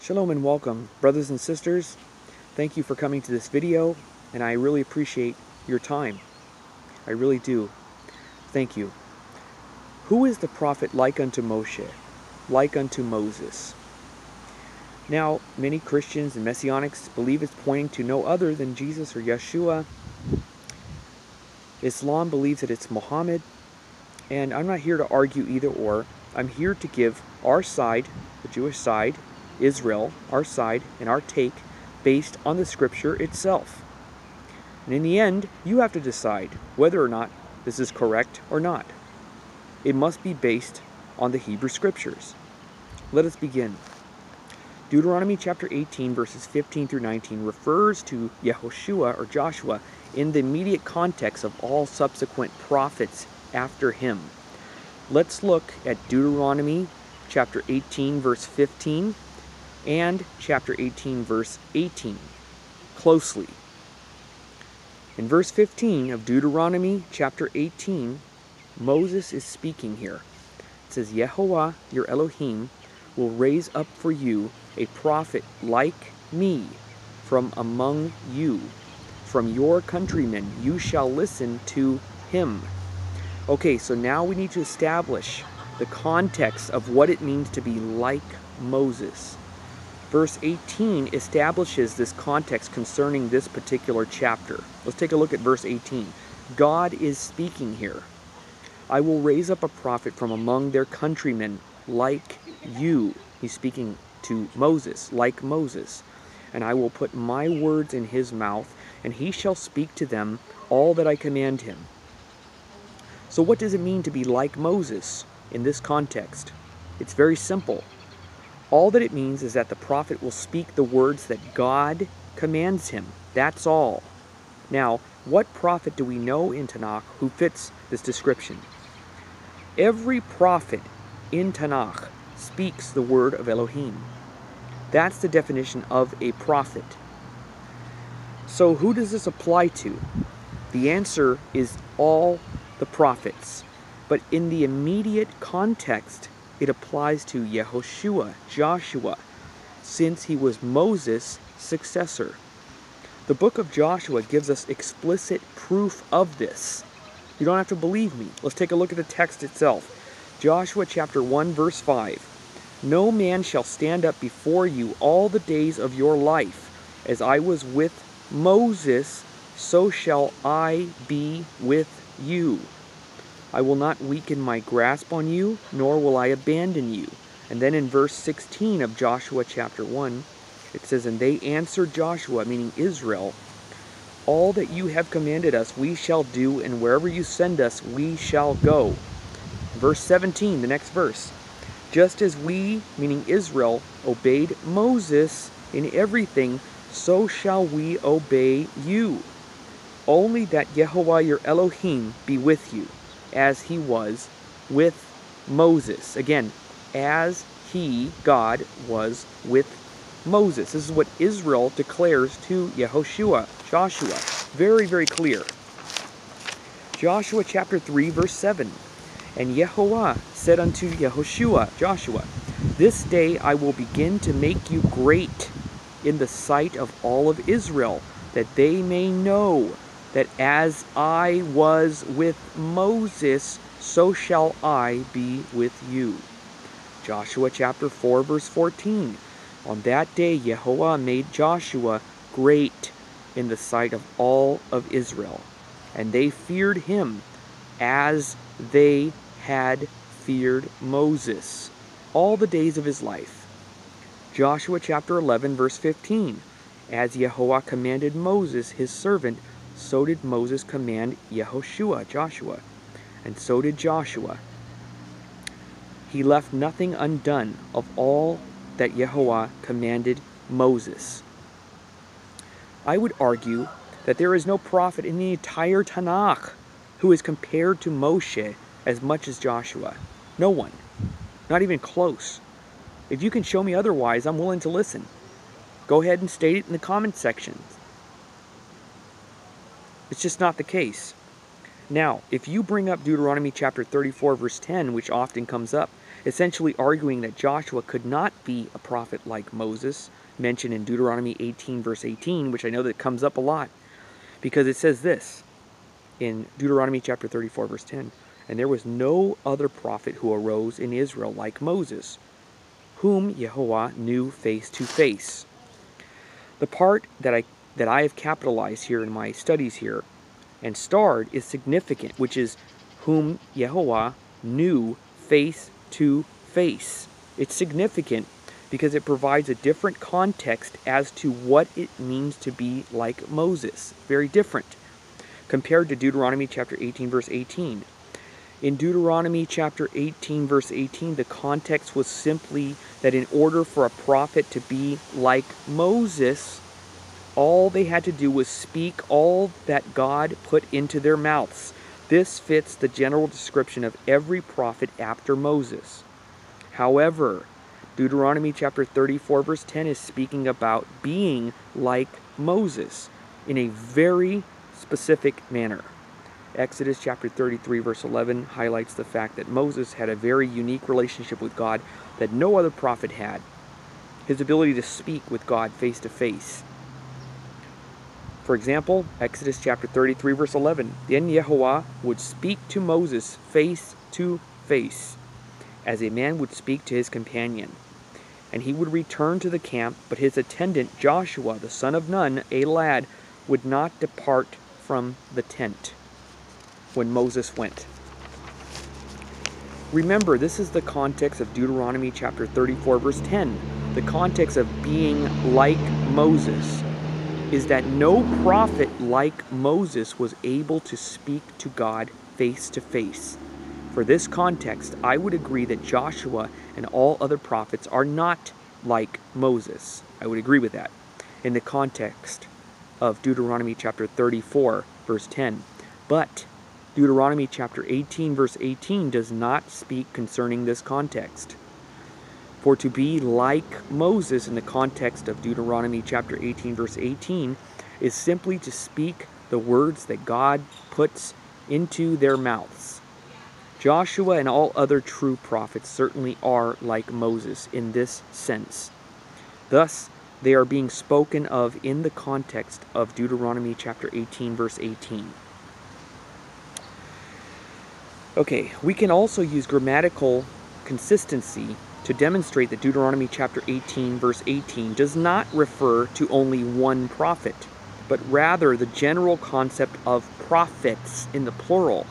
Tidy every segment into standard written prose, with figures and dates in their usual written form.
Shalom and welcome, brothers and sisters. Thank you for coming to this video, and I really appreciate your time. I really do. Thank you. Who is the prophet like unto Moshe, like unto Moses? Now, many Christians and Messianics believe it's pointing to no other than Jesus or Yeshua. Islam believes that it's Muhammad, and I'm not here to argue either or. I'm here to give our side, the Jewish side, Israel, our side, and our take based on the scripture itself. And in the end, you have to decide whether or not this is correct or not. It must be based on the Hebrew scriptures. Let us begin. Deuteronomy chapter 18 verses 15 through 19 refers to Yehoshua or Joshua in the immediate context of all subsequent prophets after him. Let's look at Deuteronomy chapter 18 verse 15 and chapter 18 verse 18 closely. In verse 15 of Deuteronomy chapter 18, Moses is speaking here. It says, Yehovah, your Elohim, will raise up for you a prophet like me from among you. From your countrymen you shall listen to him. Okay, so now we need to establish the context of what it means to be like Moses. Verse 18 establishes this context concerning this particular chapter. Let's take a look at verse 18. God is speaking here. I will raise up a prophet from among their countrymen like you. He's speaking to Moses, like Moses. And I will put my words in his mouth, and he shall speak to them all that I command him. So what does it mean to be like Moses in this context? It's very simple. All that it means is that the prophet will speak the words that God commands him. That's all. Now, what prophet do we know in Tanakh who fits this description? Every prophet in Tanakh speaks the word of Elohim. That's the definition of a prophet. So who does this apply to? The answer is all the prophets. But in the immediate context, it applies to Yehoshua, Joshua, since he was Moses' successor. The book of Joshua gives us explicit proof of this. You don't have to believe me. Let's take a look at the text itself. Joshua chapter 1 verse 5. No man shall stand up before you all the days of your life. As I was with Moses, so shall I be with you. I will not weaken my grasp on you, nor will I abandon you. And then in verse 16 of Joshua chapter 1, it says, And they answered Joshua, meaning Israel, All that you have commanded us we shall do, and wherever you send us we shall go. Verse 17, the next verse. Just as we, meaning Israel, obeyed Moses in everything, so shall we obey you. Only that Yehovah your Elohim be with you, as he was with Moses. Again, as he, God, was with Moses. This is what Israel declares to Yehoshua, Joshua. Very, very clear. Joshua chapter 3, verse 7. And Yehovah said unto Yehoshua, Joshua, This day I will begin to make you great in the sight of all of Israel, that they may know that as I was with Moses, so shall I be with you. Joshua chapter 4 verse 14. On that day Yehovah made Joshua great in the sight of all of Israel, and they feared him as they had feared Moses all the days of his life. Joshua chapter 11 verse 15. As Yehovah commanded Moses his servant, so did Moses command Yehoshua, Joshua, and so did Joshua. He left nothing undone of all that Yehovah commanded Moses. I would argue that there is no prophet in the entire Tanakh who is compared to Moshe as much as Joshua. No one. Not even close. If you can show me otherwise, I'm willing to listen. Go ahead and state it in the comment section. It's just not the case. Now, if you bring up Deuteronomy chapter 34 verse 10, which often comes up, essentially arguing that Joshua could not be a prophet like Moses, mentioned in Deuteronomy 18 verse 18, which I know that comes up a lot, because it says this in Deuteronomy chapter 34 verse 10, "And there was no other prophet who arose in Israel like Moses, whom Yeshua knew face to face." The part that I have capitalized here in my studies here and starred is significant, which is whom Yeshua knew face to face. It's significant because it provides a different context as to what it means to be like Moses. Very different compared to Deuteronomy chapter 18 verse 18. In Deuteronomy chapter 18 verse 18, the context was simply that in order for a prophet to be like Moses, all they had to do was speak all that God put into their mouths. This fits the general description of every prophet after Moses. However, Deuteronomy chapter 34 verse 10 is speaking about being like Moses in a very specific manner. Exodus chapter 33 verse 11 highlights the fact that Moses had a very unique relationship with God that no other prophet had. His ability to speak with God face to face. For example, Exodus chapter 33 verse 11, "Then Yeshua would speak to Moses face to face, as a man would speak to his companion. And he would return to the camp, but his attendant Joshua, the son of Nun, a lad, would not depart from the tent when Moses went." Remember, this is the context of Deuteronomy chapter 34 verse 10. The context of being like Moses is that no prophet like Moses was able to speak to God face to face. For this context, I would agree that Joshua and all other prophets are not like Moses. I would agree with that in the context of Deuteronomy chapter 34 verse 10. But Deuteronomy chapter 18 verse 18 does not speak concerning this context. For to be like Moses in the context of Deuteronomy chapter 18 verse 18 is simply to speak the words that God puts into their mouths. Joshua and all other true prophets certainly are like Moses in this sense. Thus, they are being spoken of in the context of Deuteronomy chapter 18 verse 18. Okay, we can also use grammatical consistency to demonstrate that Deuteronomy chapter 18 verse 18 does not refer to only one prophet, but rather the general concept of prophets in the plural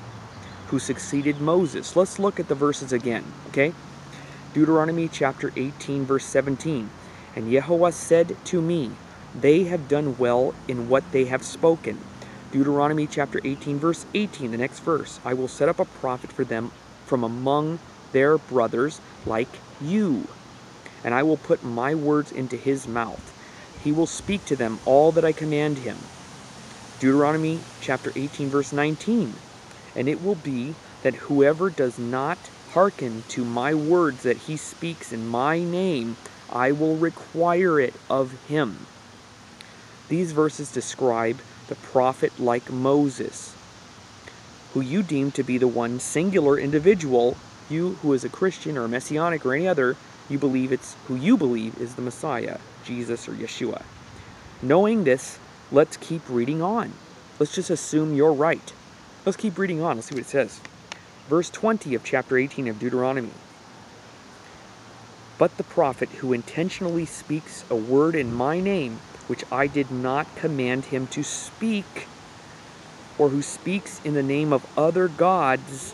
who succeeded Moses. Let's look at the verses again, okay? Deuteronomy chapter 18 verse 17, "And Yeshua said to me, they have done well in what they have spoken." Deuteronomy chapter 18 verse 18, the next verse, "I will set up a prophet for them from among their brothers like you, and I will put my words into his mouth. He will speak to them all that I command him." Deuteronomy chapter 18 verse 19, "And it will be that whoever does not hearken to my words that he speaks in my name, I will require it of him." These verses describe the prophet like Moses, who you deem to be the one singular individual. You who is a Christian or a Messianic or any other, you believe it's who you believe is the Messiah, Jesus or Yeshua. Knowing this, let's keep reading on. Let's just assume you're right. Let's keep reading on. Let's see what it says. Verse 20 of chapter 18 of Deuteronomy. "But the prophet who intentionally speaks a word in my name, which I did not command him to speak, or who speaks in the name of other gods,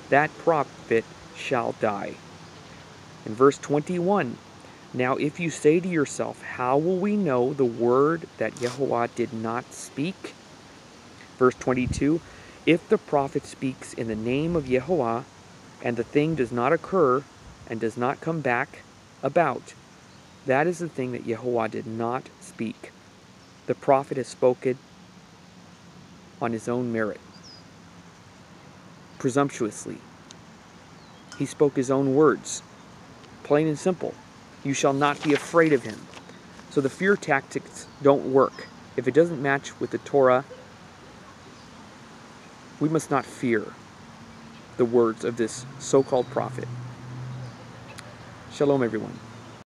that prophet shall die." In verse 21, "Now if you say to yourself, how will we know the word that Yeshua did not speak?" Verse 22, "If the prophet speaks in the name of Yeshua, and the thing does not occur and does not come back about, that is the thing that Yeshua did not speak. The prophet has spoken on his own merit, presumptuously. He spoke his own words, plain and simple. You shall not be afraid of him." So the fear tactics don't work. If it doesn't match with the Torah, we must not fear the words of this so-called prophet. Shalom, everyone.